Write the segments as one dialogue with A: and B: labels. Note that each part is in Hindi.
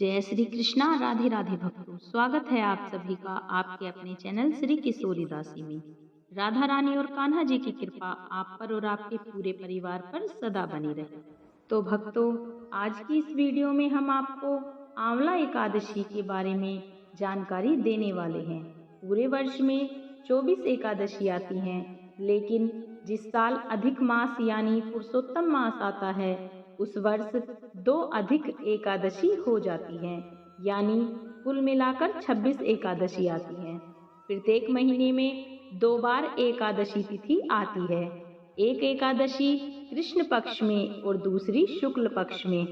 A: जय श्री कृष्णा। राधे राधे भक्तों, स्वागत है आप सभी का आपके अपने चैनल श्री किशोरी दासी में। राधा रानी और कान्हा जी की कृपा आप पर और आपके पूरे परिवार पर सदा बनी रहे। तो भक्तों, आज की इस वीडियो में हम आपको आंवला एकादशी के बारे में जानकारी देने वाले हैं। पूरे वर्ष में 24 एकादशी आती हैं, लेकिन जिस साल अधिक मास यानी पुरुषोत्तम मास आता है, उस वर्ष 2 अधिक एकादशी हो जाती हैं, यानी कुल मिलाकर 26 एकादशी आती हैं। प्रत्येक महीने में 2 बार एकादशी तिथि आती है। एक एकादशी कृष्ण पक्ष में और दूसरी शुक्ल पक्ष में।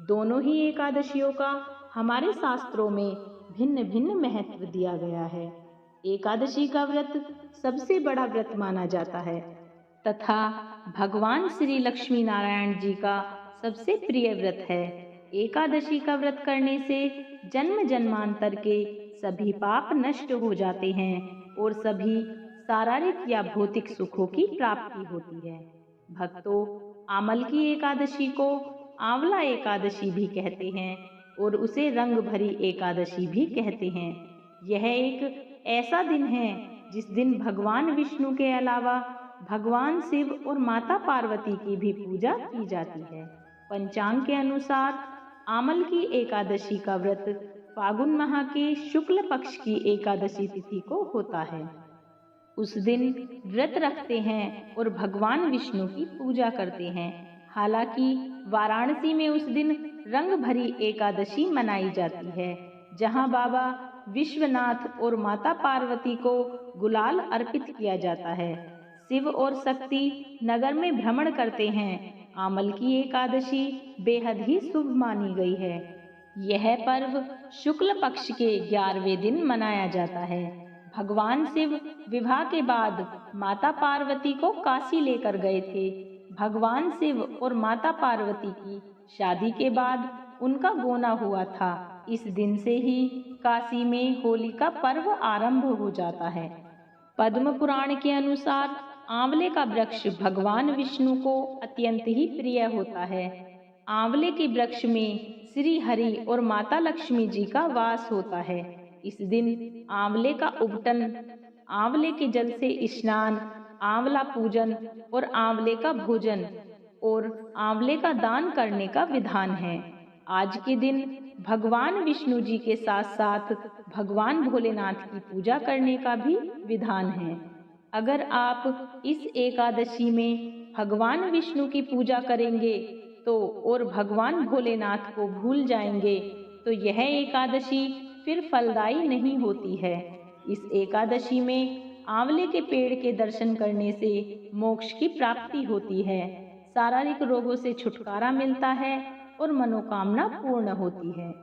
A: दोनों ही एकादशियों का हमारे शास्त्रों में भिन्न भिन्न महत्व दिया गया है। एकादशी का व्रत सबसे बड़ा व्रत माना जाता है तथा भगवान श्री लक्ष्मी नारायण जी का सबसे प्रिय व्रत है। एकादशी का व्रत करने से जन्म जन्मांतर के सभी पाप नष्ट हो जाते हैं और सभी शारीरिक या भौतिक सुखों की प्राप्ति होती है। भक्तों, आमल की एकादशी को आंवला एकादशी भी कहते हैं और उसे रंग भरी एकादशी भी कहते हैं। यह एक ऐसा दिन है जिस दिन भगवान विष्णु के अलावा भगवान शिव और माता पार्वती की भी पूजा की जाती है। पंचांग के अनुसार आमल की एकादशी का व्रत फागुन माह के शुक्ल पक्ष की एकादशी तिथि को होता है। उस दिन व्रत रखते हैं और भगवान विष्णु की पूजा करते हैं। हालांकि वाराणसी में उस दिन रंग भरी एकादशी मनाई जाती है, जहां बाबा विश्वनाथ और माता पार्वती को गुलाल अर्पित किया जाता है। शिव और शक्ति नगर में भ्रमण करते हैं। आमल की एकादशी बेहद ही शुभ मानी गई है। यह पर्व शुक्ल पक्ष के 11वें दिन मनाया जाता है। भगवान शिव विवाह के बाद माता पार्वती को काशी लेकर गए थे। भगवान शिव और माता पार्वती की शादी के बाद उनका गोना हुआ था। इस दिन से ही काशी में होली का पर्व आरंभ हो जाता है। पद्म पुराण के अनुसार आंवले का वृक्ष भगवान विष्णु को अत्यंत ही प्रिय होता है। आंवले के वृक्ष में श्री हरि और माता लक्ष्मी जी का वास होता है। इस दिन आंवले का उबटन, आंवले के जल से स्नान, आंवला पूजन और आंवले का भोजन और आंवले का दान करने का विधान है। आज के दिन भगवान विष्णु जी के साथ साथ भगवान भोलेनाथ की पूजा करने का भी विधान है। अगर आप इस एकादशी में भगवान विष्णु की पूजा करेंगे तो और भगवान भोलेनाथ को भूल जाएंगे तो यह एकादशी फिर फलदायी नहीं होती है। इस एकादशी में आंवले के पेड़ के दर्शन करने से मोक्ष की प्राप्ति होती है, शारीरिक रोगों से छुटकारा मिलता है और मनोकामना पूर्ण होती है।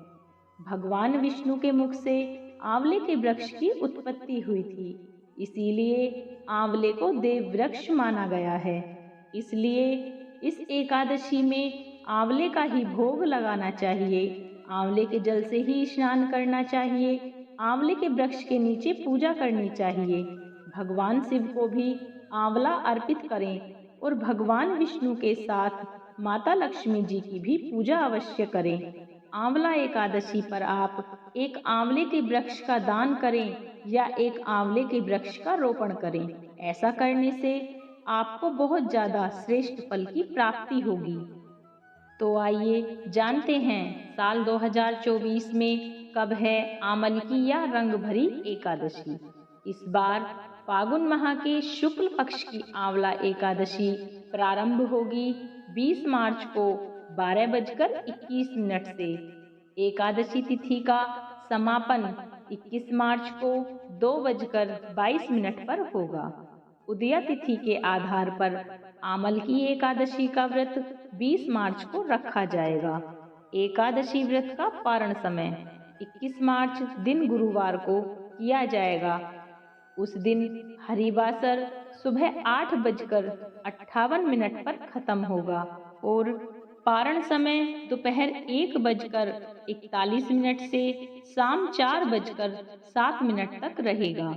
A: भगवान विष्णु के मुख से आंवले के वृक्ष की उत्पत्ति हुई थी, इसीलिए आंवले को देव वृक्ष माना गया है। इसलिए इस एकादशी में आंवले का ही भोग लगाना चाहिए, आंवले के जल से ही स्नान करना चाहिए, आंवले के वृक्ष के नीचे पूजा करनी चाहिए। भगवान शिव को भी आंवला अर्पित करें और भगवान विष्णु के साथ माता लक्ष्मी जी की भी पूजा अवश्य करें। आंवला एकादशी पर आप एक आंवले के वृक्ष का दान करें या एक आंवले के वृक्ष का रोपण करें। ऐसा करने से आपको बहुत ज्यादा श्रेष्ठ फल की प्राप्ति होगी। तो आइए जानते हैं साल 2024 में कब है आमल की या रंग भरी एकादशी। इस बार फागुन माह के शुक्ल पक्ष की आंवला एकादशी प्रारंभ होगी 20 मार्च को 12:21 से। एकादशी तिथि का समापन 21 मार्च को 2:22 पर होगा। उदया तिथि के आधार पर आमल की एकादशी का व्रत 20 मार्च को रखा जाएगा। एकादशी व्रत का पारण समय 21 मार्च दिन गुरुवार को किया जाएगा। उस दिन हरिवासर सुबह 8:58 पर खत्म होगा और पारण समय दोपहर 1:41 से शाम 4:07 तक रहेगा।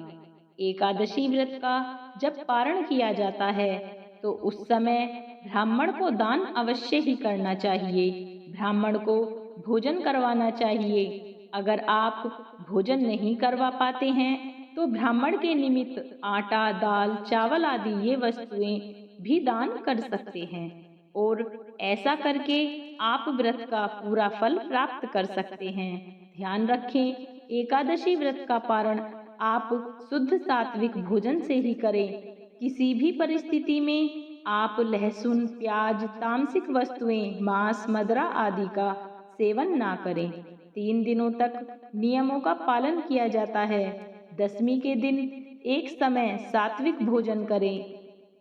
A: एकादशी व्रत का जब पारण किया जाता है तो उस समय ब्राह्मण को दान अवश्य ही करना चाहिए। ब्राह्मण को भोजन करवाना चाहिए। अगर आप भोजन नहीं करवा पाते हैं तो ब्राह्मण के निमित्त आटा, दाल, चावल आदि ये वस्तुएं भी दान कर सकते हैं और ऐसा करके आप व्रत का पूरा फल प्राप्त कर सकते हैं। ध्यान रखें, एकादशी व्रत का पारण आप शुद्ध सात्विक भोजन से ही करें। किसी भी परिस्थिति में आप लहसुन, प्याज, तामसिक वस्तुएं, मांस, मदिरा आदि का सेवन ना करें। 3 दिनों तक नियमों का पालन किया जाता है। दशमी के दिन एक समय सात्विक भोजन करें।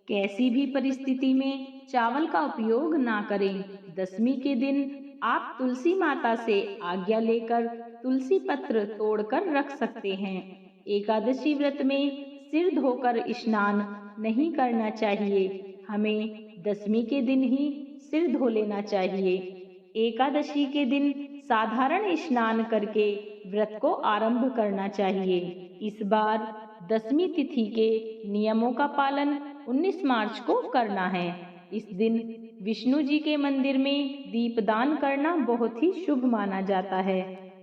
A: कैसी भी परिस्थिति में चावल का उपयोग ना करें। दशमी के दिन आप तुलसी माता से आज्ञा लेकर तुलसी पत्र तोड़कर रख सकते हैं। एकादशी व्रत में सिर धोकर स्नान नहीं करना चाहिए। हमें दशमी के दिन ही सिर धो लेना चाहिए। एकादशी के दिन साधारण स्नान करके व्रत को आरंभ करना चाहिए। इस बार दशमी तिथि के नियमों का पालन 19 मार्च को करना है। इस दिन विष्णु जी के मंदिर में दीपदान करना बहुत ही शुभ माना जाता है।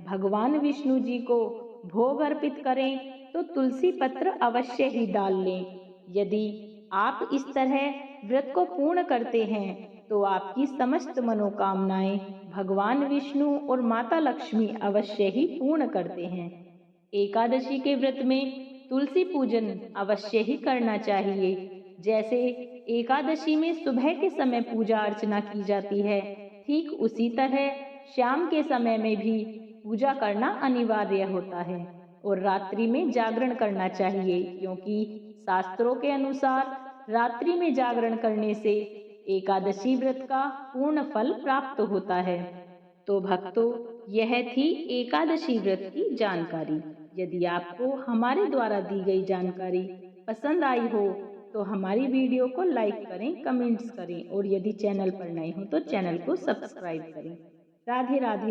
A: भगवान विष्णु जी को भोग अर्पित करें तो तुलसी पत्र अवश्य ही डाल लें। यदि आप इस तरह व्रत को पूर्ण करते हैं तो आपकी समस्त मनोकामनाएं भगवान विष्णु और माता लक्ष्मी अवश्य ही पूर्ण करते हैं। एकादशी के व्रत में तुलसी पूजन अवश्य ही करना चाहिए। जैसे एकादशी में सुबह के समय पूजा अर्चना की जाती है, ठीक उसी तरह शाम के समय में भी पूजा करना अनिवार्य होता है और रात्रि में जागरण करना चाहिए, क्योंकि शास्त्रों के अनुसार रात्रि में जागरण करने से एकादशी व्रत का पूर्ण फल प्राप्त होता है। तो भक्तों, यह थी एकादशी व्रत की जानकारी। यदि आपको हमारे द्वारा दी गई जानकारी पसंद आई हो तो हमारी वीडियो को लाइक करें, कमेंट्स करें और यदि चैनल पर नए हो तो चैनल को सब्सक्राइब करें। राधे राधे।